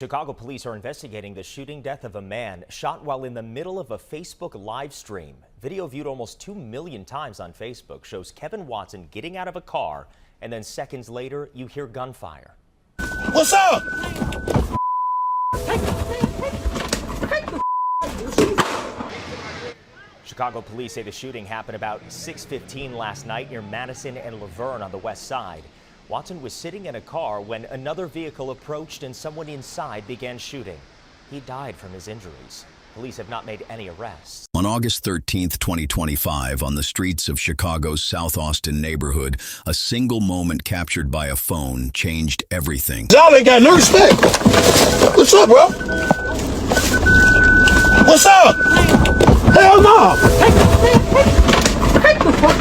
Chicago police are investigating the shooting death of a man shot while in the middle of a Facebook live stream. Video viewed almost 2 million times on Facebook shows Kevin Watson getting out of a car, and then seconds later, you hear gunfire. What's up? Chicago police say the shooting happened about 6:15 last night near Madison and Laverne on the west side. Watson was sitting in a car when another vehicle approached and someone inside began shooting. He died from his injuries. Police have not made any arrests. On August 13th, 2025, on the streets of Chicago's South Austin neighborhood, a single moment captured by a phone changed everything. Y'all ain't got no respect. What's up, bro? What's up? Hell no. Take the fuck.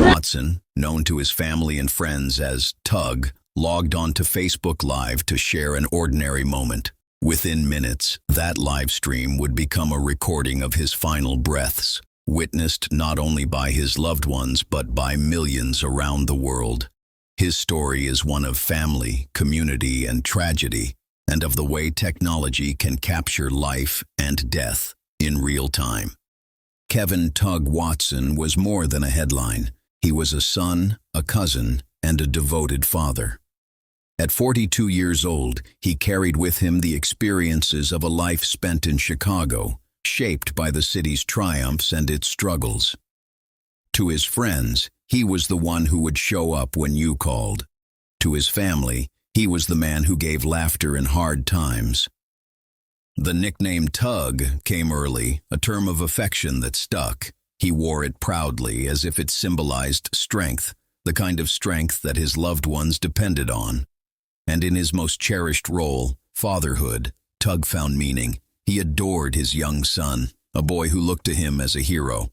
Watson, known to his family and friends as Tug, logged onto Facebook Live to share an ordinary moment. Within minutes, that live stream would become a recording of his final breaths, witnessed not only by his loved ones but by millions around the world. His story is one of family, community, and tragedy, and of the way technology can capture life and death in real time. Kevin Tug Watson was more than a headline. He was a son, a cousin, and a devoted father. At 42 years old, he carried with him the experiences of a life spent in Chicago, shaped by the city's triumphs and its struggles. To his friends, he was the one who would show up when you called. To his family, he was the man who gave laughter in hard times. The nickname Tug came early, a term of affection that stuck. He wore it proudly as if it symbolized strength, the kind of strength that his loved ones depended on. And in his most cherished role, fatherhood, Tug found meaning. He adored his young son, a boy who looked to him as a hero.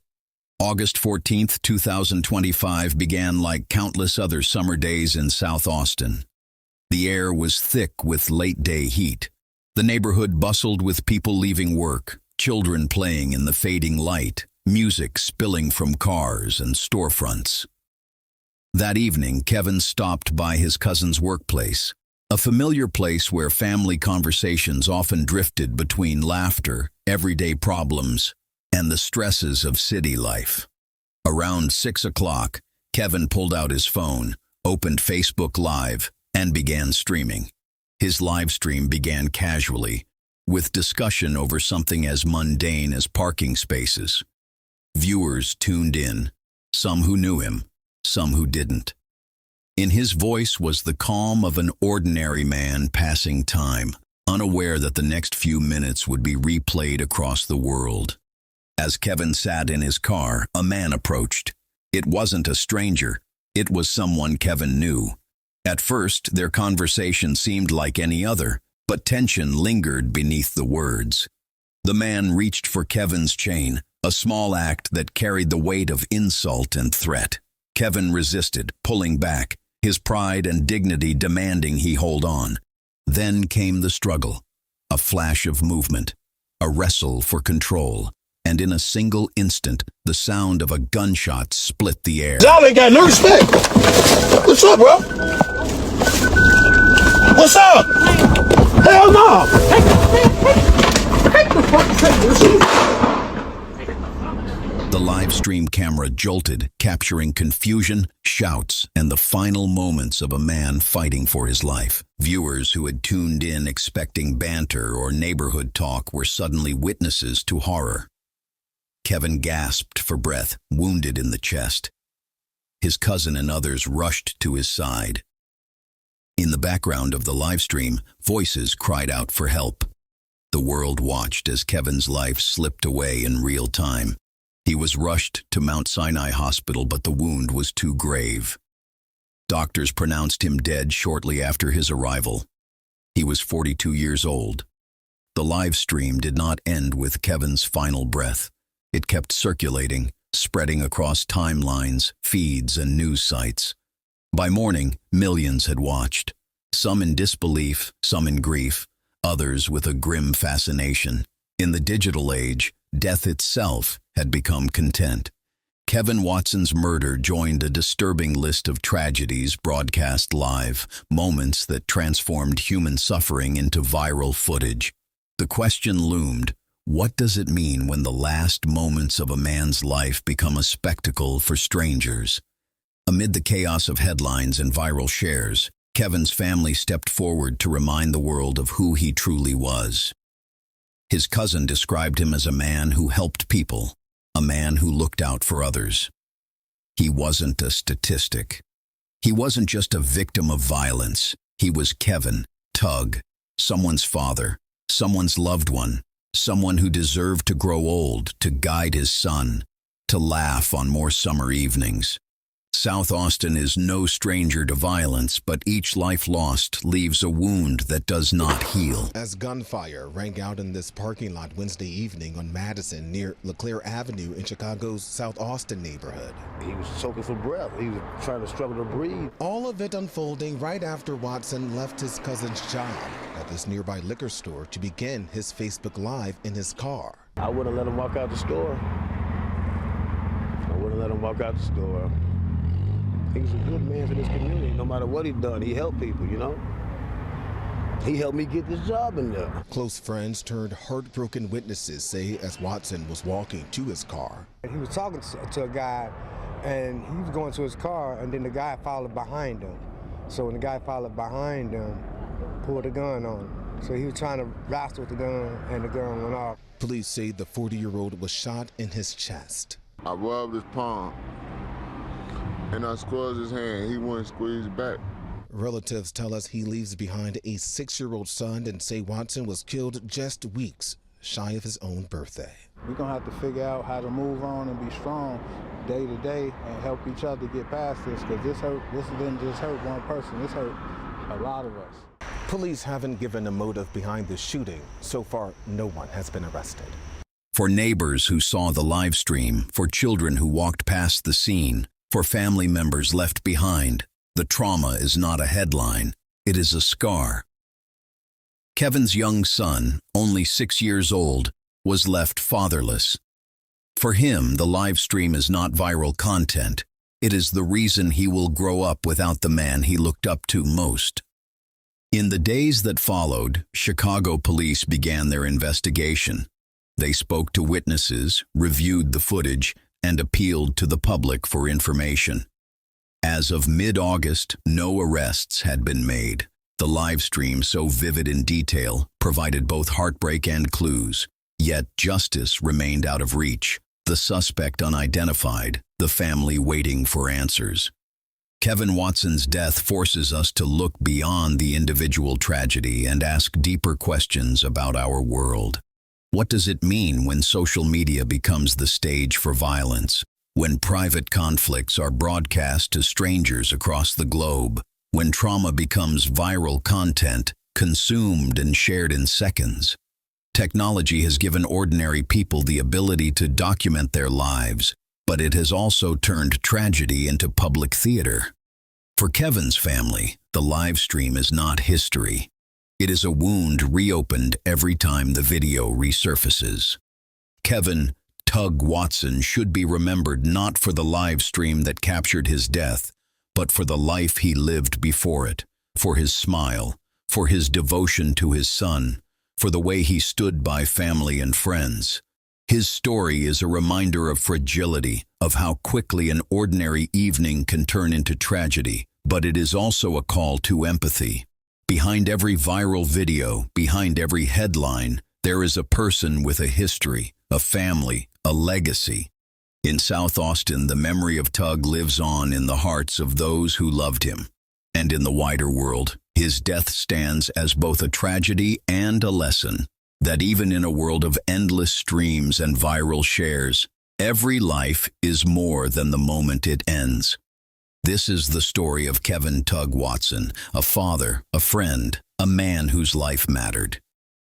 August 14th, 2025 began like countless other summer days in South Austin. The air was thick with late-day heat. The neighborhood bustled with people leaving work, children playing in the fading light, music spilling from cars and storefronts. That evening, Kevin stopped by his cousin's workplace, a familiar place where family conversations often drifted between laughter, everyday problems, and the stresses of city life. Around 6 o'clock, Kevin pulled out his phone, opened Facebook Live, and began streaming. His live stream began casually, with discussion over something as mundane as parking spaces. Viewers tuned in, some who knew him, some who didn't. In his voice was the calm of an ordinary man passing time, unaware that the next few minutes would be replayed across the world. As Kevin sat in his car, a man approached. It wasn't a stranger, it was someone Kevin knew. At first, their conversation seemed like any other, but tension lingered beneath the words. The man reached for Kevin's chain, a small act that carried the weight of insult and threat. Kevin resisted, pulling back, his pride and dignity demanding he hold on. Then came the struggle, a flash of movement, a wrestle for control, and in a single instant, the sound of a gunshot split the air. Y'all ain't got no respect. What's up, bro? What's up? Hell no. Take the fuck. The live stream camera jolted, capturing confusion, shouts, and the final moments of a man fighting for his life. Viewers who had tuned in expecting banter or neighborhood talk were suddenly witnesses to horror. Kevin gasped for breath, wounded in the chest. His cousin and others rushed to his side. In the background of the live stream, voices cried out for help. The world watched as Kevin's life slipped away in real time. He was rushed to Mount Sinai Hospital, but the wound was too grave. Doctors pronounced him dead shortly after his arrival. He was 42 years old. The live stream did not end with Kevin's final breath. It kept circulating, spreading across timelines, feeds, and news sites. By morning, millions had watched, some in disbelief, some in grief, others with a grim fascination. In the digital age, death itself had become content. Kevin Watson's murder joined a disturbing list of tragedies broadcast live, moments that transformed human suffering into viral footage. The question loomed, what does it mean when the last moments of a man's life become a spectacle for strangers? Amid the chaos of headlines and viral shares, Kevin's family stepped forward to remind the world of who he truly was. His cousin described him as a man who helped people, a man who looked out for others. He wasn't a statistic. He wasn't just a victim of violence. He was Kevin, Tug, someone's father, someone's loved one, someone who deserved to grow old, to guide his son, to laugh on more summer evenings. South Austin is no stranger to violence, but each life lost leaves a wound that does not heal. As gunfire rang out in this parking lot Wednesday evening on Madison near LeClaire Avenue in Chicago's South Austin neighborhood. He was choking for breath. He was trying to struggle to breathe. All of it unfolding right after Watson left his cousin's job at this nearby liquor store to begin his Facebook Live in his car. I wouldn't let him walk out the store. He was a good man for this community. No matter what he done, he helped people, you know? He helped me get this job in there. Close friends turned heartbroken witnesses say as Watson was walking to his car. He was talking to a guy, and he was going to his car, and then the guy followed behind him. So when the guy followed behind him, pulled a gun on him. So he was trying to wrestle with the gun, and the gun went off. Police say the 40-year-old was shot in his chest. I rubbed his palm, and I squeezed his hand. He wouldn't squeeze back. Relatives tell us he leaves behind a 6-year-old son and say Watson was killed just weeks shy of his own birthday. We're going to have to figure out how to move on and be strong day to day and help each other get past this, because this didn't just hurt one person, this hurt a lot of us. Police haven't given a motive behind the shooting. So far, no one has been arrested. For neighbors who saw the live stream, for children who walked past the scene, for family members left behind, the trauma is not a headline, it is a scar. Kevin's young son, only 6 years old, was left fatherless. For him, the live stream is not viral content. It is the reason he will grow up without the man he looked up to most. In the days that followed, Chicago police began their investigation. They spoke to witnesses, reviewed the footage, and appealed to the public for information. As of mid-August, no arrests had been made. The live stream, so vivid in detail, provided both heartbreak and clues. Yet justice remained out of reach, the suspect unidentified, the family waiting for answers. Kevin Watson's death forces us to look beyond the individual tragedy and ask deeper questions about our world. What does it mean when social media becomes the stage for violence? When private conflicts are broadcast to strangers across the globe? When trauma becomes viral content, consumed and shared in seconds? Technology has given ordinary people the ability to document their lives, but it has also turned tragedy into public theater. For Kevin's family, the live stream is not history. It is a wound reopened every time the video resurfaces. Kevin, Tug Watson should be remembered not for the live stream that captured his death, but for the life he lived before it, for his smile, for his devotion to his son, for the way he stood by family and friends. His story is a reminder of fragility, of how quickly an ordinary evening can turn into tragedy, but it is also a call to empathy. Behind every viral video, behind every headline, there is a person with a history, a family, a legacy. In South Austin, the memory of Tug lives on in the hearts of those who loved him. And in the wider world, his death stands as both a tragedy and a lesson, that even in a world of endless streams and viral shares, every life is more than the moment it ends. This is the story of Kevin Tug Watson, a father, a friend, a man whose life mattered.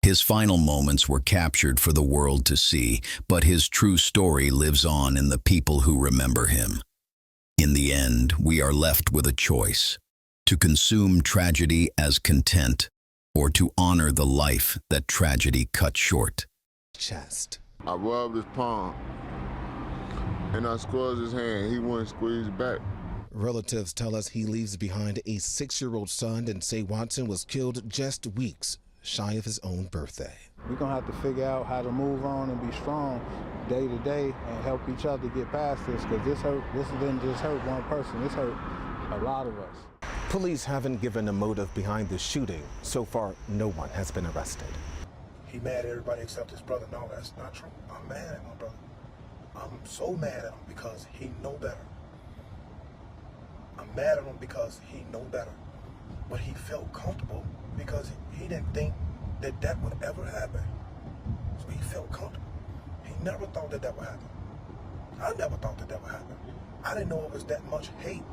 His final moments were captured for the world to see, but his true story lives on in the people who remember him. In the end, we are left with a choice: to consume tragedy as content, or to honor the life that tragedy cut short. Chest. I rubbed his palm, and I squeezed his hand. He wouldn't squeeze back. Relatives tell us he leaves behind a 6-year-old son and say Watson was killed just weeks shy of his own birthday. We're going to have to figure out how to move on and be strong day to day and help each other get past this, because this didn't just hurt one person, this hurt a lot of us. Police haven't given a motive behind the shooting. So far, no one has been arrested. He mad at everybody except his brother. No, that's not true. I'm mad at my brother. I'm so mad at him because he know better. I'm mad at him because he know better. But he felt comfortable because he didn't think that that would ever happen. So he felt comfortable. He never thought that that would happen. I never thought that that would happen. I didn't know it was that much hate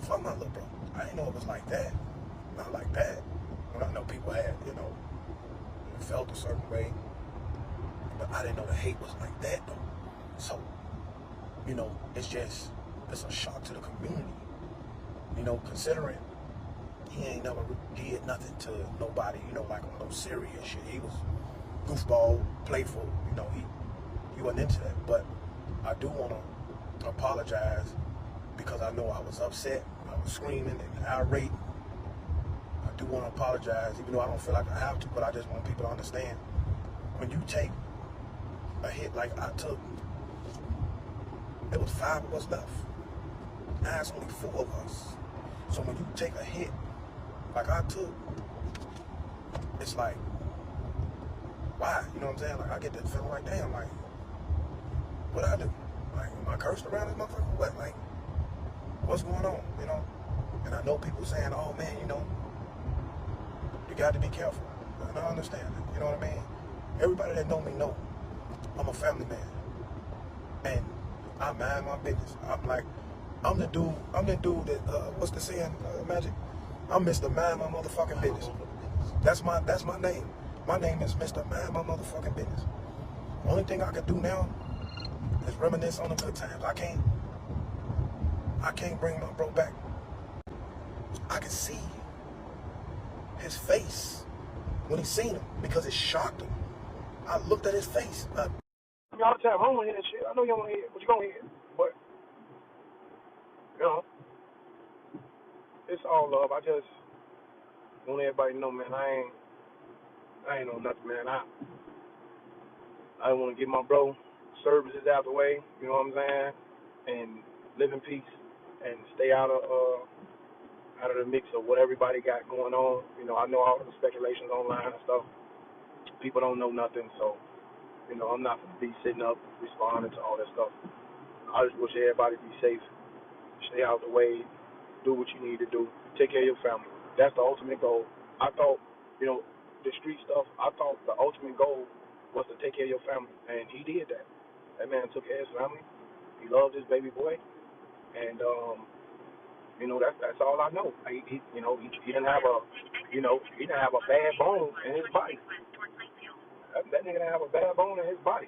for my little brother. I didn't know it was like that. Not like that. When I know people had, felt a certain way. But I didn't know the hate was like that though. So, it's a shock to the community. Considering he ain't never did nothing to nobody, like on no serious shit. He was goofball, playful, he wasn't into that. But I do want to apologize because I know I was upset. I was screaming and irate. I do want to apologize, even though I don't feel like I have to, but I just want people to understand. When you take a hit like I took, there was 5 of us left. Now it's only 4 of us. So when you take a hit like I took, it's like, why? You know what I'm saying? Like, I get that feeling like, damn, like, what'd I do? Like, am I cursed around this motherfucker? What? Like, what's going on? And I know people saying, oh man, you got to be careful. And I understand it. You know what I mean? Everybody that know me know I'm a family man. And I mind my business. I'm the dude that, what's the saying, Magic? I'm Mr. Mind My Motherfucking Business. That's my name. My name is Mr. Mind My Motherfucking Business. Only thing I can do now is reminisce on the good times. I can't bring my bro back. I can see his face when he seen him because it shocked him. I looked at his face. All the time, I don't want to hear that shit. I know you don't want to hear it, but you gonna hear it. But it's all love. I just want everybody to know, man, I ain't know nothing, man. I want to get my bro services out the way, you know what I'm saying, and live in peace and stay out of the mix of what everybody got going on. I know all the speculations online and stuff. People don't know nothing, so I'm not going to be sitting up responding to all that stuff. I just wish everybody be safe, stay out the way, do what you need to do, take care of your family. That's the ultimate goal. I thought, the street stuff, I thought the ultimate goal was to take care of your family, and he did that. That man took care of his family. He loved his baby boy, and that's all I know. He didn't have a bad bone in his body. That nigga didn't have a bad bone in his body.